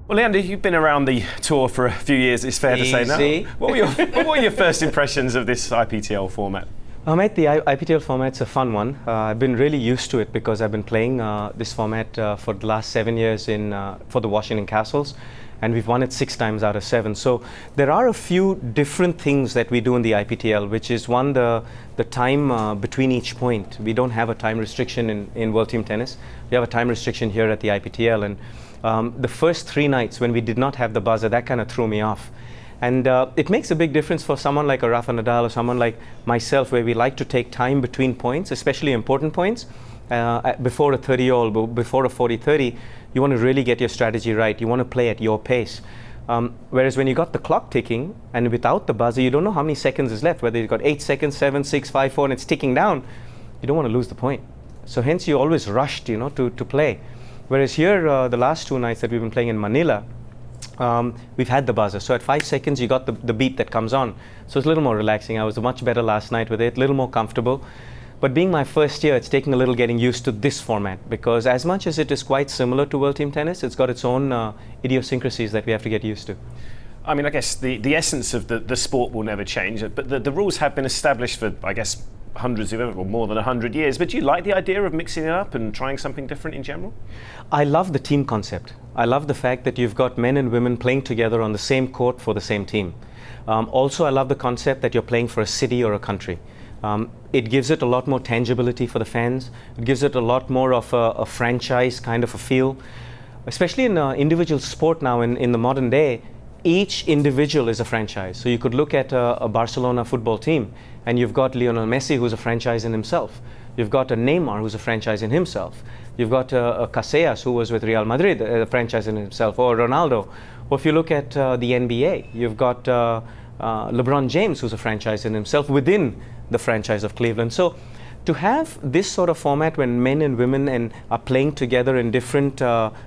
Well, Leander, you've been around the tour for a few years, it's fair to say now. What were your first impressions of this IPTL format? Mate, the IPTL format's a fun one. I've been really used to it because I've been playing this format for the last 7 years for the Washington Castles, and we've won it 6 times out of 7. So there are a few different things that we do in the IPTL, which is one, the time between each point. We don't have a time restriction in World Team Tennis. We have a time restriction here at the IPTL, and the first 3 nights when we did not have the buzzer, that kind of threw me off. And it makes a big difference for someone like a Rafa Nadal or someone like myself, where we like to take time between points, especially important points. Before a 30-all, before a 40-30, you want to really get your strategy right. You want to play at your pace. Whereas when you got the clock ticking and without the buzzer, you don't know how many seconds is left, whether you've got 8 seconds, 7, 6, 5, 4, and it's ticking down. You don't want to lose the point. So hence you're always rushed, to play. Whereas here, the last 2 nights that we've been playing in Manila, we've had the buzzer. So at 5 seconds, you got the beep that comes on. So it's a little more relaxing. I was much better last night with it, a little more comfortable. But being my first year, it's taking a little getting used to this format, because as much as it is quite similar to World Team Tennis, it's got its own idiosyncrasies that we have to get used to. I mean, I guess the essence of the sport will never change, but the rules have been established for, I guess, hundreds of, or more than 100 years. But do you like the idea of mixing it up and trying something different in general? I love the team concept. I love the fact that you've got men and women playing together on the same court for the same team. Also, I love the concept that you're playing for a city or a country. It gives it a lot more tangibility for the fans. It gives it a lot more of a franchise kind of a feel. Especially in individual sport now in the modern day, each individual is a franchise. So you could look at a Barcelona football team, and you've got Lionel Messi, who's a franchise in himself. You've got a Neymar, who's a franchise in himself. You've got a Casillas, who was with Real Madrid, a franchise in himself, or Ronaldo. Or if you look at the NBA, you've got LeBron James, who's a franchise in himself within the franchise of Cleveland. So to have this sort of format when men and women are playing together in different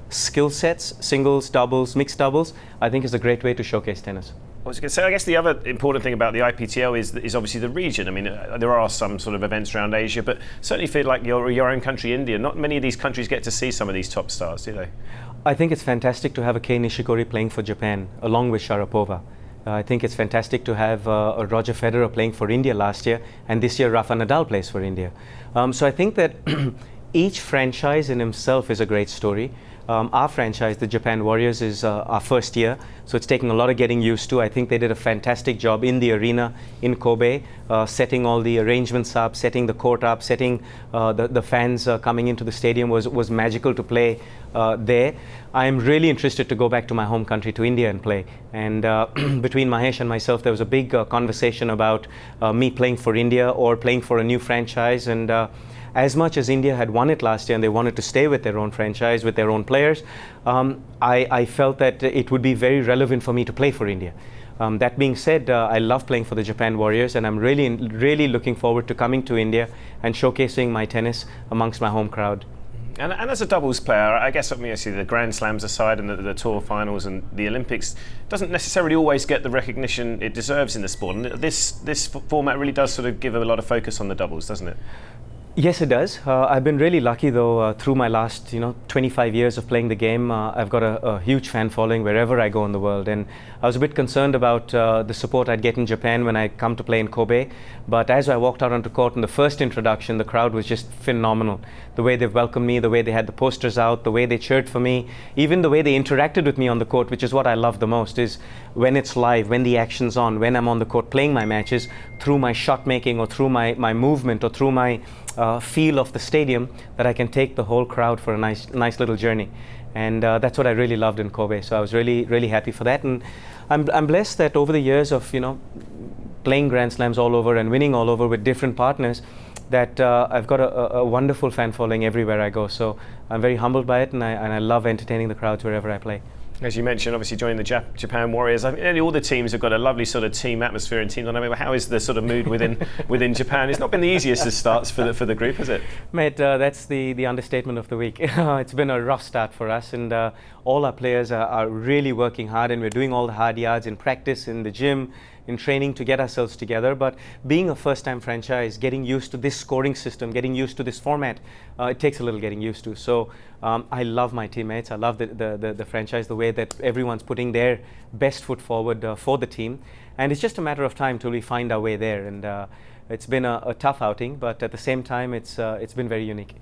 skill sets, singles, doubles, mixed doubles, I think is a great way to showcase tennis. I was going to say, I guess the other important thing about the IPTL is obviously the region. I mean, there are some sort of events around Asia, but certainly feel like your own country, India, not many of these countries get to see some of these top stars, do they? I think it's fantastic to have a Kei Nishikori playing for Japan, along with Sharapova. I think it's fantastic to have a Roger Federer playing for India last year, and this year Rafa Nadal plays for India. So I think that each franchise in himself is a great story. Our franchise, the Japan Warriors, is our first year, so it's taking a lot of getting used to. I think they did a fantastic job in the arena in Kobe, setting all the arrangements up, setting the court up, setting the fans coming into the stadium was magical to play there. I'm really interested to go back to my home country, to India, and play. And between Mahesh and myself, there was a big conversation about me playing for India or playing for a new franchise. And as much as India had won it last year and they wanted to stay with their own franchise, with their own players, I felt that it would be very relevant for me to play for India. That being said, I love playing for the Japan Warriors, and I'm really looking forward to coming to India and showcasing my tennis amongst my home crowd. And as a doubles player, I guess obviously the Grand Slams aside and the Tour finals and the Olympics doesn't necessarily always get the recognition it deserves in the sport. And this format really does sort of give a lot of focus on the doubles, doesn't it? Yes, it does. I've been really lucky, though, through my last 25 years of playing the game. I've got a huge fan following wherever I go in the world, and I was a bit concerned about the support I'd get in Japan when I come to play in Kobe. But as I walked out onto court in the first introduction, the crowd was just phenomenal. The way they've welcomed me, the way they had the posters out, the way they cheered for me, even the way they interacted with me on the court, which is what I love the most, is when it's live, when the action's on, when I'm on the court playing my matches, through my shot making or through my movement or through my feel of the stadium, that I can take the whole crowd for a nice little journey. And that's what I really loved in Kobe. So I was really happy for that. And I'm blessed that over the years of playing Grand Slams all over and winning all over with different partners, that I've got a wonderful fan following everywhere I go. So I'm very humbled by it, and I love entertaining the crowds wherever I play. As you mentioned, obviously joining the Japan Warriors, I mean, all the teams have got a lovely sort of team atmosphere and team dynamic. How is the sort of mood within Japan? It's not been the easiest of starts for the group, has it? Mate, that's the understatement of the week. It's been a rough start for us, and all our players are really working hard, and we're doing all the hard yards in practice, in the gym, in training to get ourselves together. But being a first-time franchise, getting used to this scoring system, getting used to this format, it takes a little getting used to. So I love my teammates. I love the franchise, the way that everyone's putting their best foot forward for the team. And it's just a matter of time till we find our way there. And it's been a tough outing, but at the same time, it's been very unique.